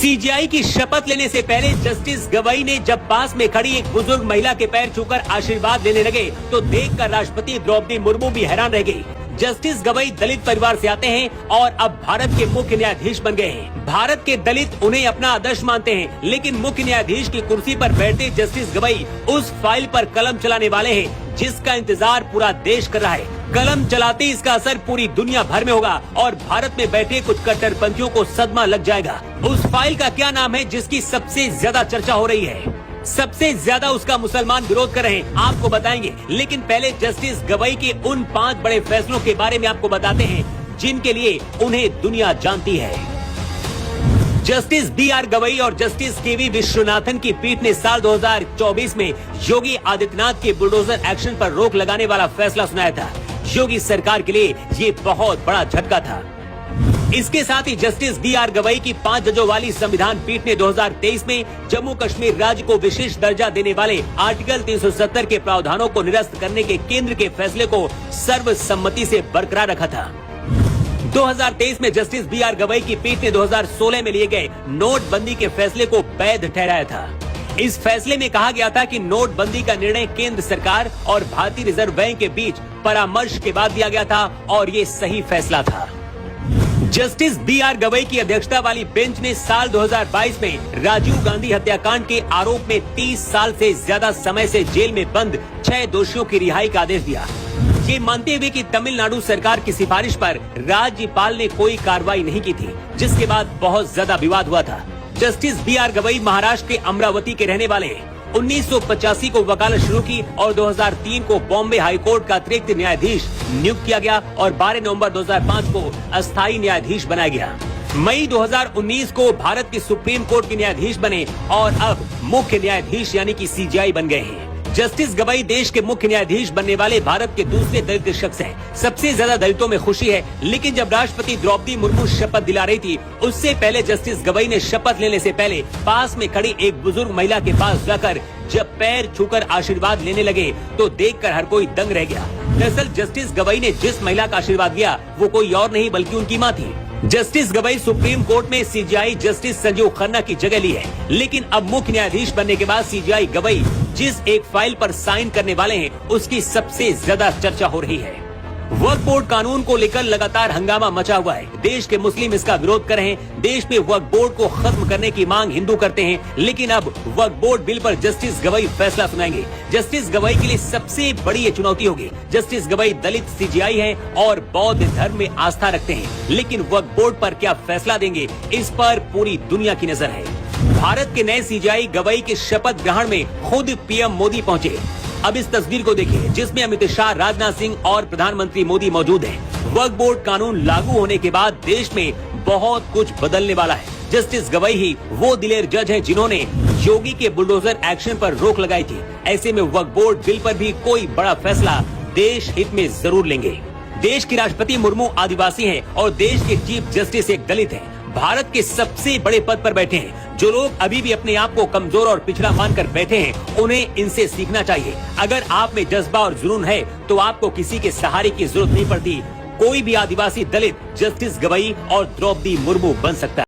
CJI की शपथ लेने से पहले जस्टिस गवई ने जब पास में खड़ी एक बुजुर्ग महिला के पैर छूकर आशीर्वाद लेने लगे तो देखकर राष्ट्रपति द्रौपदी मुर्मू भी हैरान रह गई। जस्टिस गवई दलित परिवार से आते हैं और अब भारत के मुख्य न्यायाधीश बन गए हैं। भारत के दलित उन्हें अपना आदर्श मानते हैं, लेकिन मुख्य न्यायाधीश की कुर्सी पर बैठे जस्टिस गवई उस फाइल पर कलम चलाने वाले हैं जिसका इंतजार पूरा देश कर रहा है। कलम चलाते इसका असर पूरी दुनिया भर में होगा और भारत में बैठे कुछ कट्टरपंथियों को सदमा लग जाएगा। उस फाइल का क्या नाम है जिसकी सबसे ज्यादा चर्चा हो रही है? सबसे ज्यादा उसका मुसलमान विरोध कर रहे हैं, आपको बताएंगे। लेकिन पहले जस्टिस गवई के उन 5 बड़े फैसलों के बारे में आपको बताते हैं जिनके लिए उन्हें दुनिया जानती है। Justice B R. गवई और जस्टिस के.वी. विश्वनाथन की पीठ ने साल 2024 में योगी आदित्यनाथ के बुलडोजर एक्शन पर रोक लगाने वाला फैसला सुनाया था। योगी सरकार के लिए ये बहुत बड़ा झटका था। इसके साथ ही जस्टिस बी.आर. गवई की 5 जजों वाली संविधान पीठ ने 2023 में जम्मू कश्मीर राज्य को विशेष दर्जा देने वाले आर्टिकल 370 के प्रावधानों को निरस्त करने के केंद्र के फैसले को सर्वसम्मति से बरकरार रखा था। 2023 में जस्टिस बी.आर. गवई की पीठ ने 2016 में लिए गए नोटबंदी के फैसले को वैध ठहराया था। इस फैसले में कहा गया था कि नोटबंदी का निर्णय केंद्र सरकार और भारतीय रिजर्व बैंक के बीच परामर्श के बाद दिया गया था और ये सही फैसला था। Justice B R. गवई की अध्यक्षता वाली बेंच ने साल 2022 में राजीव गांधी हत्याकांड के आरोप में 30 साल से ज्यादा समय से जेल में बंद 6 दोषियों की रिहाई का आदेश दिया, ये मानते हुए कि तमिलनाडु सरकार की सिफारिश पर राज्यपाल ने कोई कार्रवाई नहीं की थी, जिसके बाद बहुत ज्यादा विवाद हुआ था। Justice B R. गवई महाराष्ट्र के अमरावती के रहने वाले हैं। 1985 को वकालत शुरू की और 2003 को बॉम्बे हाईकोर्ट का अतिरिक्त न्यायाधीश नियुक्त किया गया और 12 नवंबर 2005 को अस्थायी न्यायाधीश बनाया गया। मई 2019 को भारत के सुप्रीम कोर्ट के न्यायाधीश बने और अब मुख्य न्यायाधीश यानी कि सीजेआई बन गए हैं। जस्टिस गवई देश के मुख्य न्यायाधीश बनने वाले भारत के दूसरे दलित शख्स हैं। सबसे ज्यादा दलितों में खुशी है, लेकिन जब राष्ट्रपति द्रौपदी मुर्मू शपथ दिला रही थी उससे पहले जस्टिस गवई ने शपथ लेने से पहले पास में खड़ी एक बुजुर्ग महिला के पास जाकर जब पैर छूकर आशीर्वाद लेने लगे तो देखकर हर कोई दंग रह गया। दरअसल जस्टिस गवई ने जिस महिला का आशीर्वाद दिया वो कोई और नहीं बल्कि उनकी माँ थी। जस्टिस गवई सुप्रीम कोर्ट में सीजेआई जस्टिस संजीव खन्ना की जगह ली है, लेकिन अब मुख्य न्यायाधीश बनने के बाद सीजेआई गवई जिस एक फाइल पर साइन करने वाले हैं उसकी सबसे ज्यादा चर्चा हो रही है। वक्फ बोर्ड कानून को लेकर लगातार हंगामा मचा हुआ है। देश के मुस्लिम इसका विरोध कर रहे हैं। देश में वक्फ बोर्ड को खत्म करने की मांग हिंदू करते हैं, लेकिन अब वक्फ बोर्ड बिल पर जस्टिस गवई फैसला सुनाएंगे। जस्टिस गवई के लिए सबसे बड़ी ये चुनौती होगी। जस्टिस गवई दलित सीजेआई हैं और बौद्ध धर्म में आस्था रखते हैं, लेकिन वक्फ बोर्ड पर क्या फैसला देंगे इस पर पूरी दुनिया की नजर है। भारत के नए सीजेआई गवई के शपथ ग्रहण में खुद पीएम मोदी पहुंचे। अब इस तस्वीर को देखिए जिसमें अमित शाह, राजनाथ सिंह और प्रधानमंत्री मोदी मौजूद हैं। वक्फ बोर्ड कानून लागू होने के बाद देश में बहुत कुछ बदलने वाला है। जस्टिस गवई ही वो दिलेर जज हैं जिन्होंने योगी के बुलडोजर एक्शन पर रोक लगाई थी। ऐसे में वक्फ बोर्ड बिल पर भी कोई बड़ा फैसला देश हित में जरूर लेंगे। देश की राष्ट्रपति मुर्मू आदिवासी हैं और देश के चीफ जस्टिस एक दलित हैं। भारत के सबसे बड़े पद पर बैठे हैं। जो लोग अभी भी अपने आप को कमजोर और पिछड़ा मानकर बैठे हैं उन्हें इनसे सीखना चाहिए। अगर आप में जज्बा और जुनून है तो आपको किसी के सहारे की जरूरत नहीं पड़ती। कोई भी आदिवासी दलित जस्टिस गवई और द्रौपदी मुर्मू बन सकता है।